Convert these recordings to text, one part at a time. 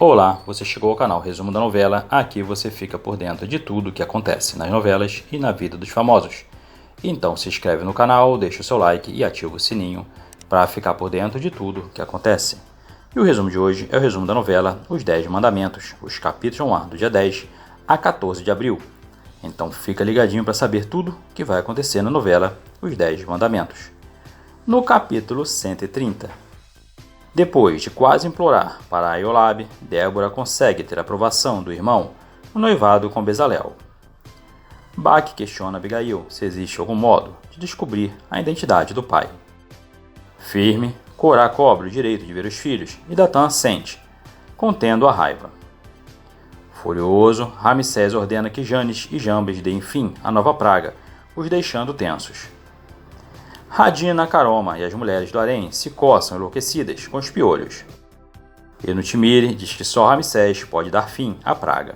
Olá, você chegou ao canal Resumo da Novela. Aqui você fica por dentro de tudo o que acontece nas novelas e na vida dos famosos. Então se inscreve no canal, deixa o seu like e ativa o sininho para ficar por dentro de tudo o que acontece. E o resumo de hoje é o resumo da novela Os 10 Mandamentos. Os capítulos vão lá do dia 10 a 14 de abril. Então fica ligadinho para saber tudo o que vai acontecer na novela Os 10 Mandamentos. No capítulo 130. Depois de quase implorar para Aiolab, Débora consegue ter aprovação do irmão no noivado com Bezalel. Bach questiona Abigail se existe algum modo de descobrir a identidade do pai. Firme, Corá cobra o direito de ver os filhos e Datã sente, contendo a raiva. Furioso, Ramsés ordena que Janes e Jambres deem fim à nova praga, os deixando tensos. Radina, Caroma e as mulheres do harém se coçam enlouquecidas com os piolhos. Enutimire diz que só Ramsés pode dar fim à praga.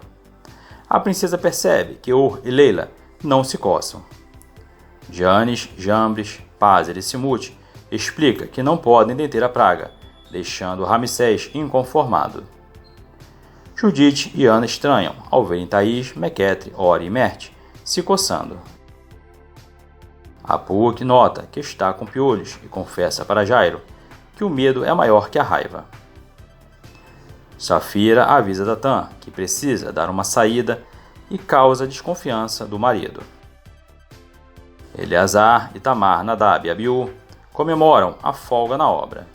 A princesa percebe que Or e Leila não se coçam. Janes, Jambres, Pázer e Simute explica que não podem deter a praga, deixando Ramsés inconformado. Judite e Ana estranham ao verem Thaís, Mequetre, Ori e Merte se coçando. Apuque nota que está com piolhos e confessa para Jairo que o medo é maior que a raiva. Safira avisa Datã que precisa dar uma saída e causa desconfiança do marido. Eleazar, Itamar, Nadab e Abiú comemoram a folga na obra.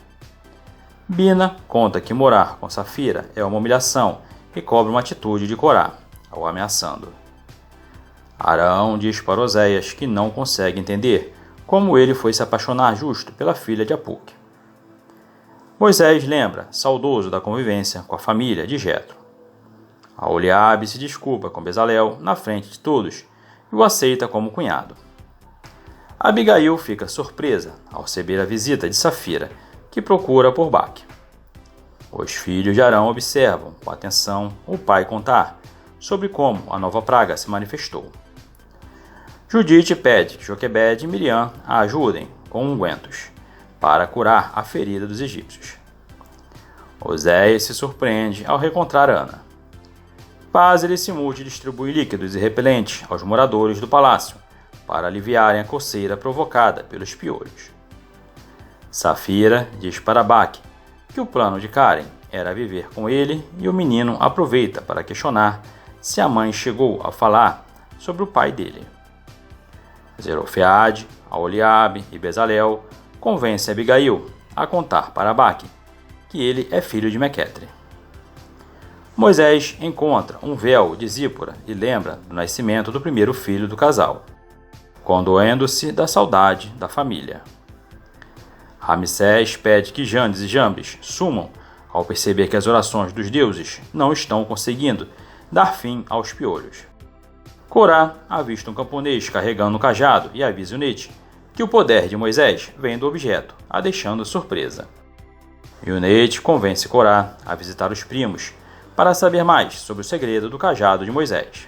Bina conta que morar com Safira é uma humilhação e cobra uma atitude de Corá, ao ameaçando. Arão diz para Oséias que não consegue entender como ele foi se apaixonar justo pela filha de Apuque. Moisés lembra, saudoso da convivência com a família de Jetro. Aholiabe se desculpa com Bezalel na frente de todos e o aceita como cunhado. Abigail fica surpresa ao receber a visita de Safira, que procura por Bach. Os filhos de Arão observam com atenção o pai contar sobre como a nova praga se manifestou. Judite pede que Joquebede e Miriam a ajudem com ungüentos para curar a ferida dos egípcios. Oséias se surpreende ao reencontrar Ana. Pázer e Simute distribui líquidos e repelentes aos moradores do palácio para aliviarem a coceira provocada pelos piolhos. Safira diz para Bach que o plano de Karen era viver com ele e o menino aproveita para questionar se a mãe chegou a falar sobre o pai dele. Zelofeade, Aholiabe e Bezalel convencem Abigail a contar para Bach que ele é filho de Mequetre. Moisés encontra um véu de Zípora e lembra do nascimento do primeiro filho do casal, condoendo-se da saudade da família. Ramsés pede que Janes e Jambres sumam ao perceber que as orações dos deuses não estão conseguindo dar fim aos piolhos. Corá avista um camponês carregando um cajado e avisa o Nete que o poder de Moisés vem do objeto, a deixando surpresa. E o Nete convence Corá a visitar os primos para saber mais sobre o segredo do cajado de Moisés.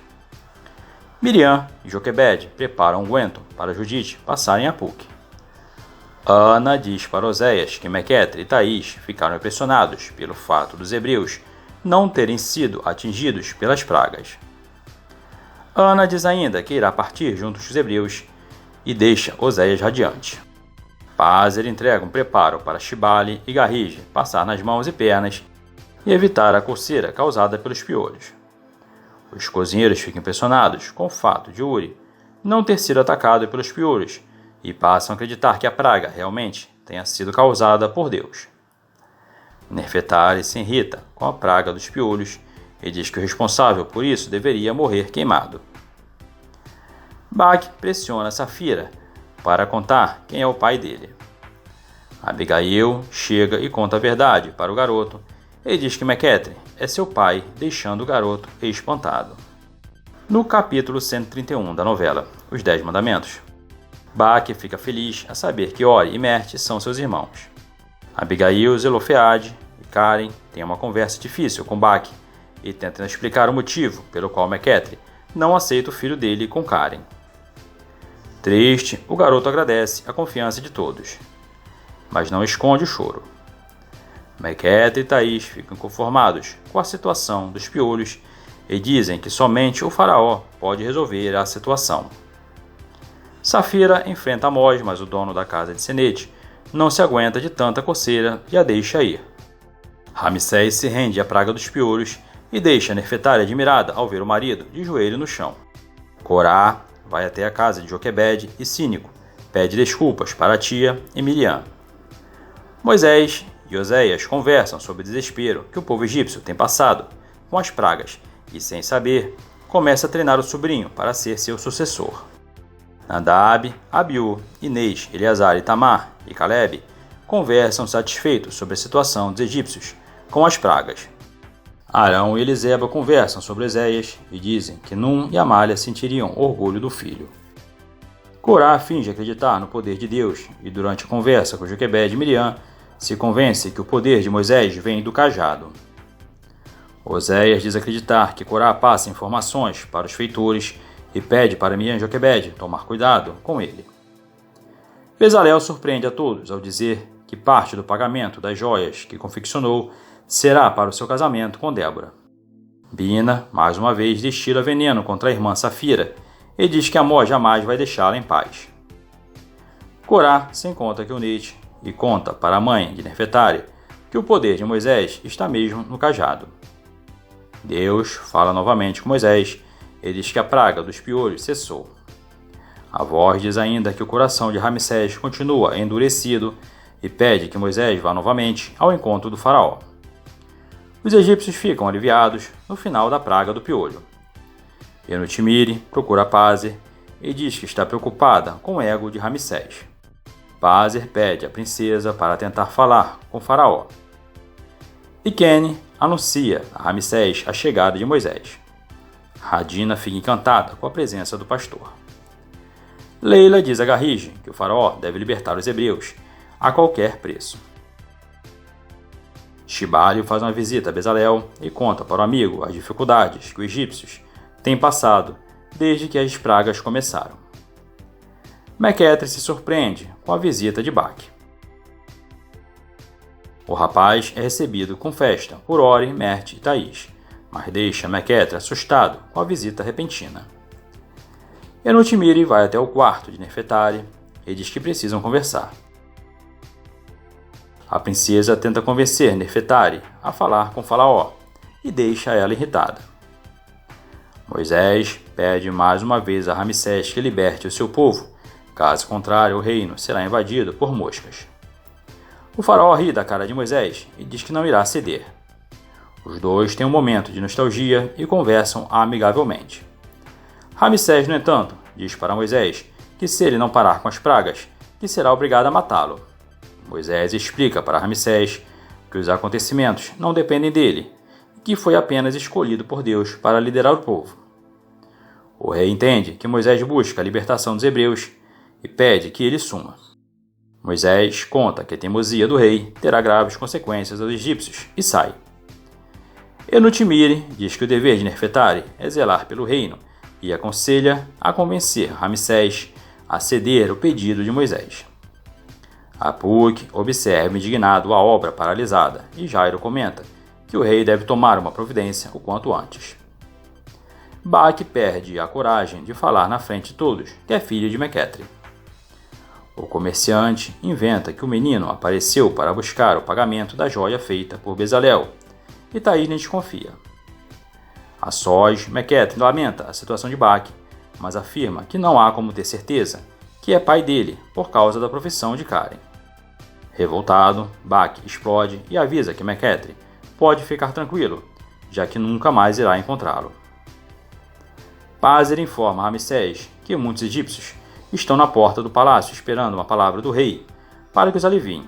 Miriam e Joquebede preparam um unguento para Judite passarem a Apuque. Ana diz para Oséias que Mequetre e Thaís ficaram impressionados pelo fato dos hebreus não terem sido atingidos pelas pragas. Ana diz ainda que irá partir junto dos hebreus e deixa Oséias radiante. Pázer entrega um preparo para Shibali e Garrige passar nas mãos e pernas e evitar a coceira causada pelos piolhos. Os cozinheiros ficam impressionados com o fato de Uri não ter sido atacado pelos piolhos e passam a acreditar que a praga realmente tenha sido causada por Deus. Nefertari se irrita com a praga dos piolhos e diz que o responsável por isso deveria morrer queimado. Bach pressiona Safira para contar quem é o pai dele. Abigail chega e conta a verdade para o garoto e diz que Mequetre é seu pai, deixando o garoto espantado. No capítulo 131 da novela Os 10 Mandamentos, Bach fica feliz a saber que Ori e Merte são seus irmãos. Abigail, Zelofeade e Karen têm uma conversa difícil com Bach e tentam explicar o motivo pelo qual Mequetre não aceita o filho dele com Karen. Triste, o garoto agradece a confiança de todos, mas não esconde o choro. Mequetre e Thaís ficam inconformados com a situação dos piolhos e dizem que somente o faraó pode resolver a situação. Safira enfrenta Amós, mas o dono da casa de Senete não se aguenta de tanta coceira e a deixa ir. Ramsés se rende à praga dos piolhos e deixa Nefertari admirada ao ver o marido de joelho no chão. Corá vai até a casa de Joquebede e Cínico pede desculpas para a tia e Miriam. Moisés e Oséias conversam sobre o desespero que o povo egípcio tem passado com as pragas e, sem saber, começa a treinar o sobrinho para ser seu sucessor. Nadab, Abiú, Inês, Eleazar, Itamar e Calebe conversam satisfeitos sobre a situação dos egípcios com as pragas. Arão e Eliseba conversam sobre Oséias e dizem que Num e Amália sentiriam orgulho do filho. Corá finge acreditar no poder de Deus e, durante a conversa com Joquebede e Miriam, se convence que o poder de Moisés vem do cajado. Oséias diz acreditar que Corá passa informações para os feitores e pede para Miriam e Joquebede tomar cuidado com ele. Bezalel surpreende a todos ao dizer que parte do pagamento das joias que confeccionou será para o seu casamento com Débora. Bina, mais uma vez, destila veneno contra a irmã Safira e diz que Amós jamais vai deixá-la em paz. Corá se encontra com Neite e conta para a mãe de Nefertari que o poder de Moisés está mesmo no cajado. Deus fala novamente com Moisés e diz que a praga dos piolhos cessou. A voz diz ainda que o coração de Ramsés continua endurecido e pede que Moisés vá novamente ao encontro do faraó. Os egípcios ficam aliviados no final da praga do piolho. Enutimiri procura Pazer e diz que está preocupada com o ego de Ramsés. Pazer pede a princesa para tentar falar com o faraó. Iquene anuncia a Ramsés a chegada de Moisés. Radina fica encantada com a presença do pastor. Leila diz a Garrige que o faraó deve libertar os hebreus a qualquer preço. Shibalio faz uma visita a Bezalel e conta para o amigo as dificuldades que os egípcios têm passado desde que as pragas começaram. Mequetre se surpreende com a visita de Baque. O rapaz é recebido com festa por Ori, Merte e Thaís, mas deixa Mequetre assustado com a visita repentina. Enutimiri vai até o quarto de Nefertari e diz que precisam conversar. A princesa tenta convencer Nefertari a falar com Faraó e deixa ela irritada. Moisés pede mais uma vez a Ramsés que liberte o seu povo, caso contrário o reino será invadido por moscas. O faraó ri da cara de Moisés e diz que não irá ceder. Os dois têm um momento de nostalgia e conversam amigavelmente. Ramsés, no entanto, diz para Moisés que se ele não parar com as pragas, que será obrigado a matá-lo. Moisés explica para Ramsés que os acontecimentos não dependem dele e que foi apenas escolhido por Deus para liderar o povo. O rei entende que Moisés busca a libertação dos hebreus e pede que ele suma. Moisés conta que a teimosia do rei terá graves consequências aos egípcios e sai. Enutimiri diz que o dever de Nefertari é zelar pelo reino e aconselha a convencer Ramsés a ceder o pedido de Moisés. Apuk observa indignado a obra paralisada e Jairo comenta que o rei deve tomar uma providência o quanto antes. Baque perde a coragem de falar na frente de todos que é filho de Mequetre. O comerciante inventa que o menino apareceu para buscar o pagamento da joia feita por Bezalel e Thaís desconfia. A sós, Mequetre lamenta a situação de Baque, mas afirma que não há como ter certeza que é pai dele por causa da profissão de Karen. Revoltado, Baque explode e avisa que Mequetre pode ficar tranquilo, já que nunca mais irá encontrá-lo. Pazer informa Ramsés que muitos egípcios estão na porta do palácio esperando uma palavra do rei para que os aliviem.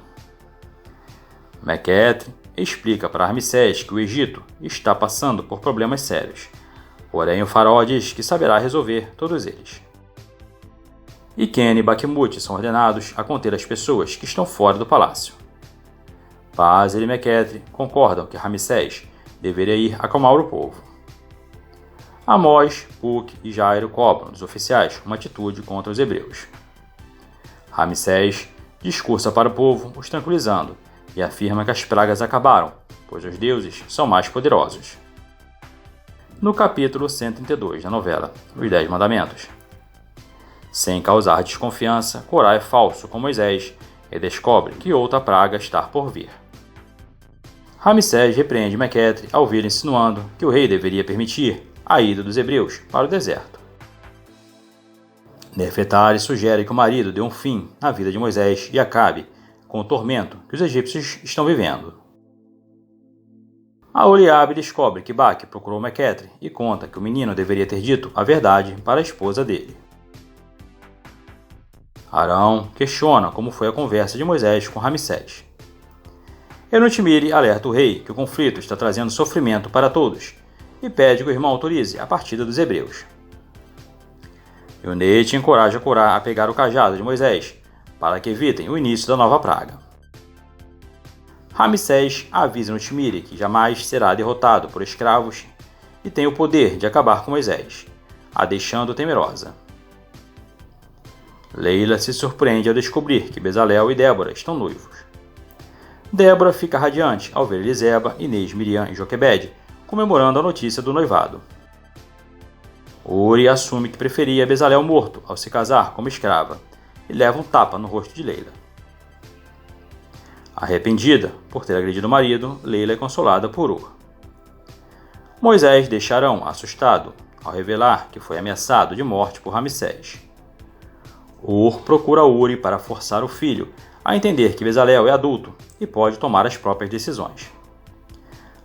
Mequetre explica para Ramsés que o Egito está passando por problemas sérios, porém o faraó diz que saberá resolver todos eles. Iquene e Baquemute são ordenados a conter as pessoas que estão fora do palácio. Pazer e Mequetre concordam que Ramsés deveria ir acalmar o povo. Amós, Puk e Jairo cobram dos oficiais uma atitude contra os hebreus. Ramsés discursa para o povo, os tranquilizando e afirma que as pragas acabaram, pois os deuses são mais poderosos. No capítulo 132 da novela, Os 10 Mandamentos. Sem causar desconfiança, Corá é falso com Moisés e descobre que outra praga está por vir. Ramsés repreende Mequetre ao vir insinuando que o rei deveria permitir a ida dos hebreus para o deserto. Nefertari sugere que o marido dê um fim na vida de Moisés e acabe com o tormento que os egípcios estão vivendo. Aholiabe descobre que Baque procurou Mequetre e conta que o menino deveria ter dito a verdade para a esposa dele. Arão questiona como foi a conversa de Moisés com Ramsés. Enotmire alerta o rei que o conflito está trazendo sofrimento para todos e pede que o irmão autorize a partida dos hebreus. Eunete encoraja Corá a pegar o cajado de Moisés para que evitem o início da nova praga. Ramsés avisa Enotmire que jamais será derrotado por escravos e tem o poder de acabar com Moisés, a deixando temerosa. Leila se surpreende ao descobrir que Bezalel e Débora estão noivos. Débora fica radiante ao ver Eliseba, Inês, Miriam e Joquebede comemorando a notícia do noivado. Uri assume que preferia Bezalel morto ao se casar como escrava e leva um tapa no rosto de Leila. Arrependida por ter agredido o marido, Leila é consolada por Ur. Moisés deixa Arão assustado ao revelar que foi ameaçado de morte por Ramsés. Ur procura Uri para forçar o filho a entender que Bezalel é adulto e pode tomar as próprias decisões.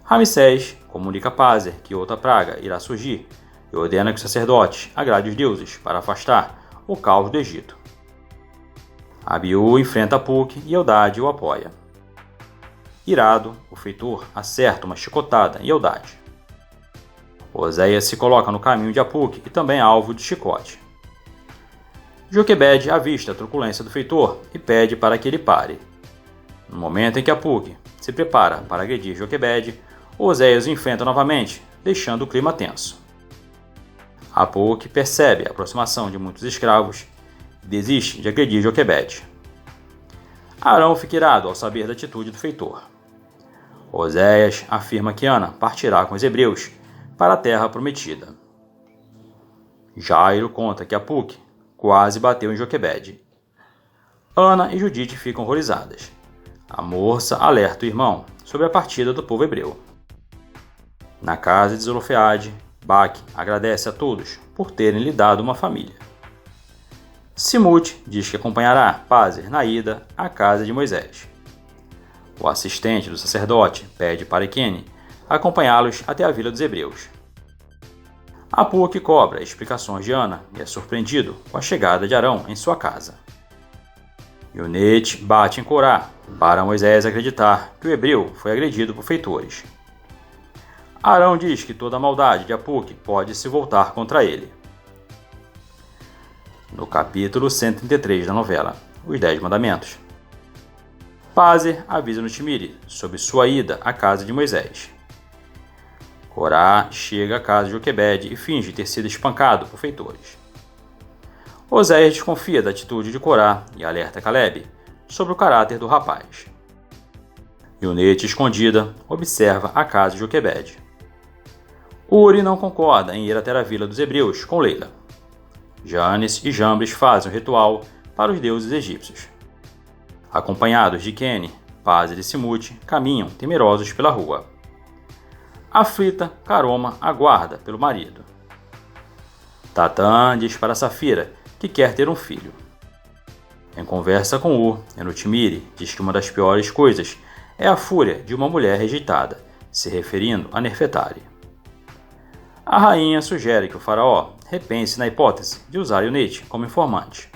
Ramsés comunica a Pazer que outra praga irá surgir e ordena que os sacerdotes agradem os deuses para afastar o caos do Egito. Abiú enfrenta Puc e Eldade o apoia. Irado, o feitor acerta uma chicotada em Eldade. Oséias se coloca no caminho de Apuc e também é alvo de chicote. Joquebede avista a truculência do feitor e pede para que ele pare. No momento em que Apuc se prepara para agredir Joquebede, Oséias o enfrenta novamente, deixando o clima tenso. Apuc percebe a aproximação de muitos escravos e desiste de agredir Joquebede. Arão fica irado ao saber da atitude do feitor. Oséias afirma que Ana partirá com os hebreus para a terra prometida. Jairo conta que Apuc quase bateu em Joquebede. Ana e Judite ficam horrorizadas. A moça alerta o irmão sobre a partida do povo hebreu. Na casa de Zelofeade, Baque agradece a todos por terem lhe dado uma família. Simute diz que acompanhará Pazer na ida à casa de Moisés. O assistente do sacerdote pede para Equene acompanhá-los até a vila dos hebreus. Apuc cobra explicações de Ana e é surpreendido com a chegada de Arão em sua casa. Eunete bate em Corá para Moisés acreditar que o hebreu foi agredido por feitores. Arão diz que toda a maldade de Apuc pode se voltar contra ele. No capítulo 133 da novela, Os 10 Mandamentos, Pazer avisa Enotmire sobre sua ida à casa de Moisés. Corá chega à casa de Joquebede e finge ter sido espancado por feitores. Oséias desconfia da atitude de Corá e alerta Calebe sobre o caráter do rapaz. Eunete, escondida, observa a casa de Joquebede. Uri não concorda em ir até a vila dos hebreus com Leila. Janes e Jambres fazem um ritual para os deuses egípcios. Acompanhados de Quene, Pazer e Simute caminham temerosos pela rua. Aflita, Caroma aguarda pelo marido. Tatã diz para Safira que quer ter um filho. Em conversa com Ur, Enotmire diz que uma das piores coisas é a fúria de uma mulher rejeitada, se referindo a Nefertari. A rainha sugere que o faraó repense na hipótese de usar Eunete como informante.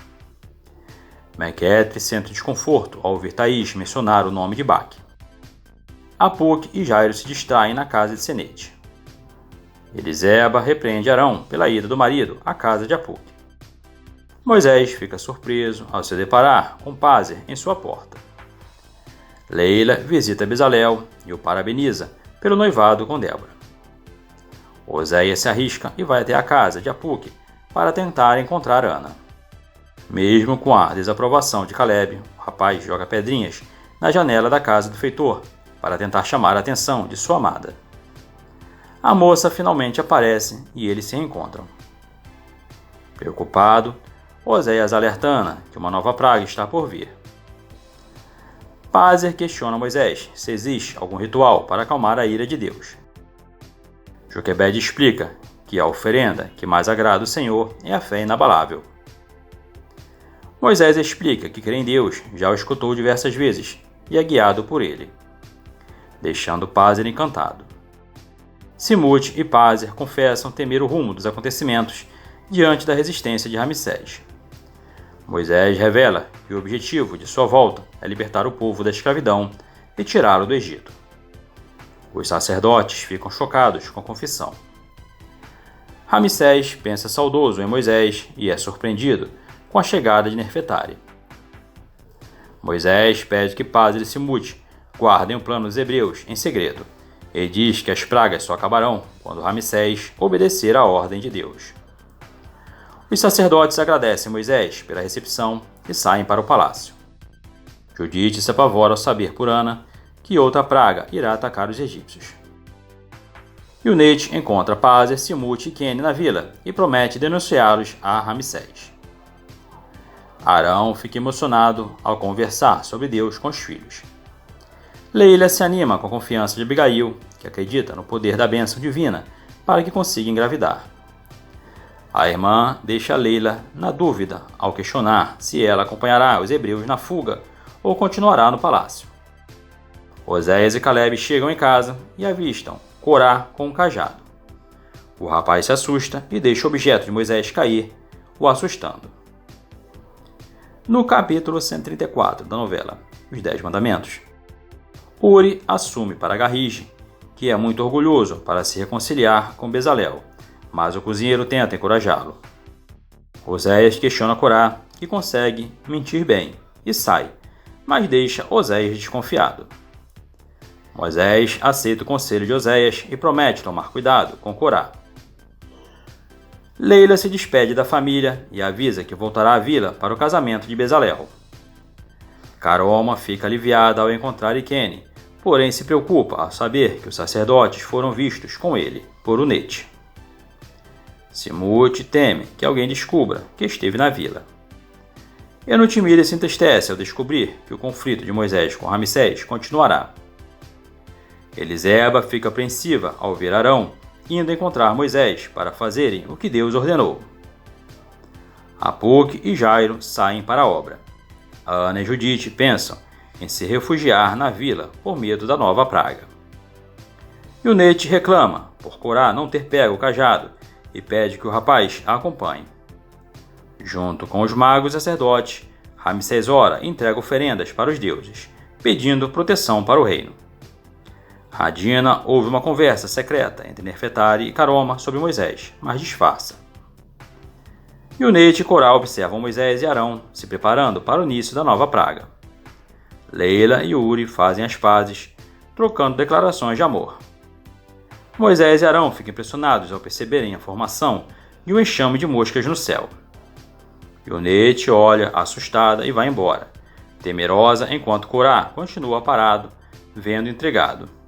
Mequetre sente desconforto ao ouvir Thaís mencionar o nome de Baque. Apuc e Jairo se distraem na casa de Senete. Eliseba repreende Arão pela ida do marido à casa de Apuc. Moisés fica surpreso ao se deparar com Pazer em sua porta. Leila visita Bezalel e o parabeniza pelo noivado com Débora. Oséias se arrisca e vai até a casa de Apuc para tentar encontrar Ana. Mesmo com a desaprovação de Calebe, o rapaz joga pedrinhas na janela da casa do feitor, para tentar chamar a atenção de sua amada. A moça finalmente aparece e eles se reencontram. Preocupado, Oséias alerta Ana que uma nova praga está por vir. Pázer questiona Moisés se existe algum ritual para acalmar a ira de Deus. Joquebede explica que a oferenda que mais agrada o Senhor é a fé inabalável. Moisés explica que crê em Deus, já o escutou diversas vezes e é guiado por ele, deixando Pázer encantado. Simute e Pázer confessam temer o rumo dos acontecimentos diante da resistência de Ramsés. Moisés revela que o objetivo de sua volta é libertar o povo da escravidão e tirá-lo do Egito. Os sacerdotes ficam chocados com a confissão. Ramsés pensa saudoso em Moisés e é surpreendido com a chegada de Nefertari. Moisés pede que Pázer e Simute guardem o plano dos hebreus em segredo e diz que as pragas só acabarão quando Ramsés obedecer à ordem de Deus. Os sacerdotes agradecem Moisés pela recepção e saem para o palácio. Judite se apavora ao saber por Ana que outra praga irá atacar os egípcios. Yunete encontra Pázer, Simute e Quene na vila e promete denunciá-los a Ramsés. Arão fica emocionado ao conversar sobre Deus com os filhos. Leila se anima com a confiança de Abigail, que acredita no poder da bênção divina para que consiga engravidar. A irmã deixa Leila na dúvida ao questionar se ela acompanhará os hebreus na fuga ou continuará no palácio. Oséias e Caleb chegam em casa e avistam Corá com um cajado. O rapaz se assusta e deixa o objeto de Moisés cair, o assustando. No capítulo 134 da novela Os 10 Mandamentos, Uri assume para Garrige que é muito orgulhoso para se reconciliar com Bezalel, mas o cozinheiro tenta encorajá-lo. Oséias questiona Corá, que consegue mentir bem, e sai, mas deixa Oséias desconfiado. Moisés aceita o conselho de Oséias e promete tomar cuidado com Corá. Leila se despede da família e avisa que voltará à vila para o casamento de Bezalel. Caroma fica aliviada ao encontrar Iquene, porém se preocupa ao saber que os sacerdotes foram vistos com ele por Unete. Simute teme que alguém descubra que esteve na vila. Enutimília se entristece ao descobrir que o conflito de Moisés com Ramsés continuará. Eliseba fica apreensiva ao ver Arão indo encontrar Moisés para fazerem o que Deus ordenou. Apuque e Jairo saem para a obra. Ana e Judite pensam em se refugiar na vila por medo da nova praga. Yunete reclama por Corá não ter pego o cajado e pede que o rapaz a acompanhe. Junto com os magos e sacerdotes, Ramsés ora e entrega oferendas para os deuses, pedindo proteção para o reino. Radina ouve uma conversa secreta entre Nefertari e Caroma sobre Moisés, mas disfarça. Yunete e Corá observam Moisés e Arão se preparando para o início da nova praga. Leila e Uri fazem as pazes, trocando declarações de amor. Moisés e Arão ficam impressionados ao perceberem a formação de um enxame de moscas no céu. Yunete olha assustada e vai embora, temerosa enquanto Corá continua parado, vendo intrigado.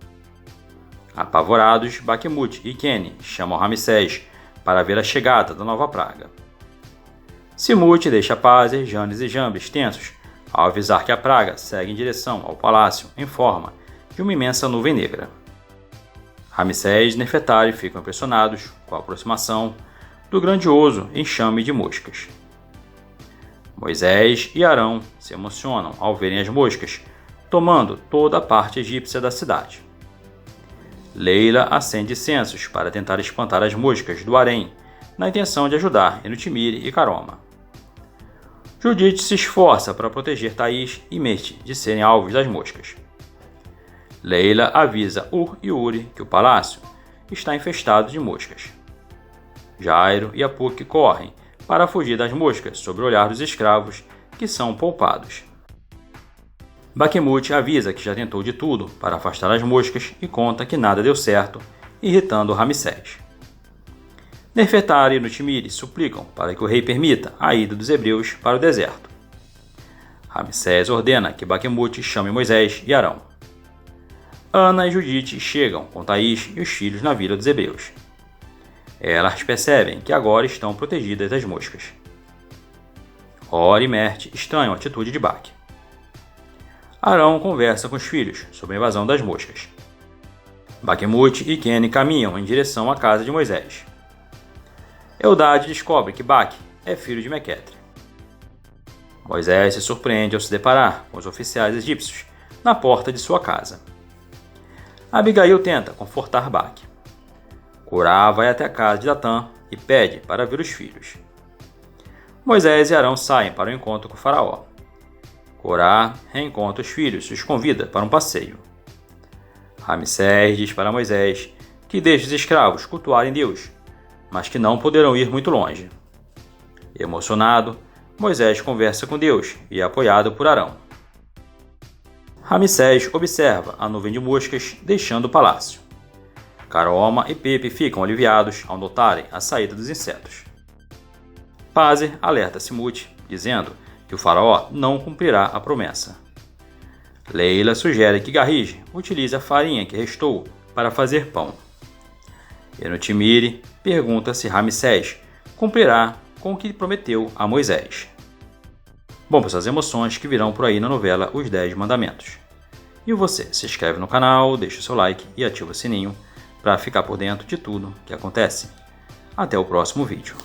Apavorados, Baquemute e Quene chamam Ramsés para ver a chegada da nova praga. Simute deixa Pázer, Janes e Jambres tensos ao avisar que a praga segue em direção ao palácio em forma de uma imensa nuvem negra. Ramsés e Nefertari ficam impressionados com a aproximação do grandioso enxame de moscas. Moisés e Arão se emocionam ao verem as moscas tomando toda a parte egípcia da cidade. Leila acende incensos para tentar espantar as moscas do harém, na intenção de ajudar Enutimire e Caroma. Judite se esforça para proteger Thaís e Mete de serem alvos das moscas. Leila avisa Ur e Uri que o palácio está infestado de moscas. Jairo e Apuque correm para fugir das moscas sob o olhar dos escravos, que são poupados. Baquemute avisa que já tentou de tudo para afastar as moscas e conta que nada deu certo, irritando Ramsés. Nefertari e Enutimire suplicam para que o rei permita a ida dos hebreus para o deserto. Ramsés ordena que Baquemute chame Moisés e Arão. Ana e Judite chegam com Thaís e os filhos na vila dos Hebeus. Elas percebem que agora estão protegidas das moscas. Hor e Merte estranham a atitude de Baque. Arão conversa com os filhos sobre a invasão das moscas. Baquemute e Quene caminham em direção à casa de Moisés. Eldade descobre que Baque é filho de Mequetre. Moisés se surpreende ao se deparar com os oficiais egípcios na porta de sua casa. Abigail tenta confortar Baque. Corá vai até a casa de Datã e pede para ver os filhos. Moisés e Arão saem para o encontro com o faraó. Corá reencontra os filhos e os convida para um passeio. Ramsés diz para Moisés que deixe os escravos cultuarem Deus, mas que não poderão ir muito longe. Emocionado, Moisés conversa com Deus e é apoiado por Arão. Ramsés observa a nuvem de moscas deixando o palácio. Caroma e Pepe ficam aliviados ao notarem a saída dos insetos. Pazer alerta Simute, dizendo que o faraó não cumprirá a promessa. Leila sugere que Garrige utilize a farinha que restou para fazer pão. Enotimire pergunta se Ramsés cumprirá com o que prometeu a Moisés. Bom, para essas emoções que virão por aí na novela Os 10 Mandamentos. E você, se inscreve no canal, deixa o seu like e ativa o sininho para ficar por dentro de tudo que acontece. Até o próximo vídeo.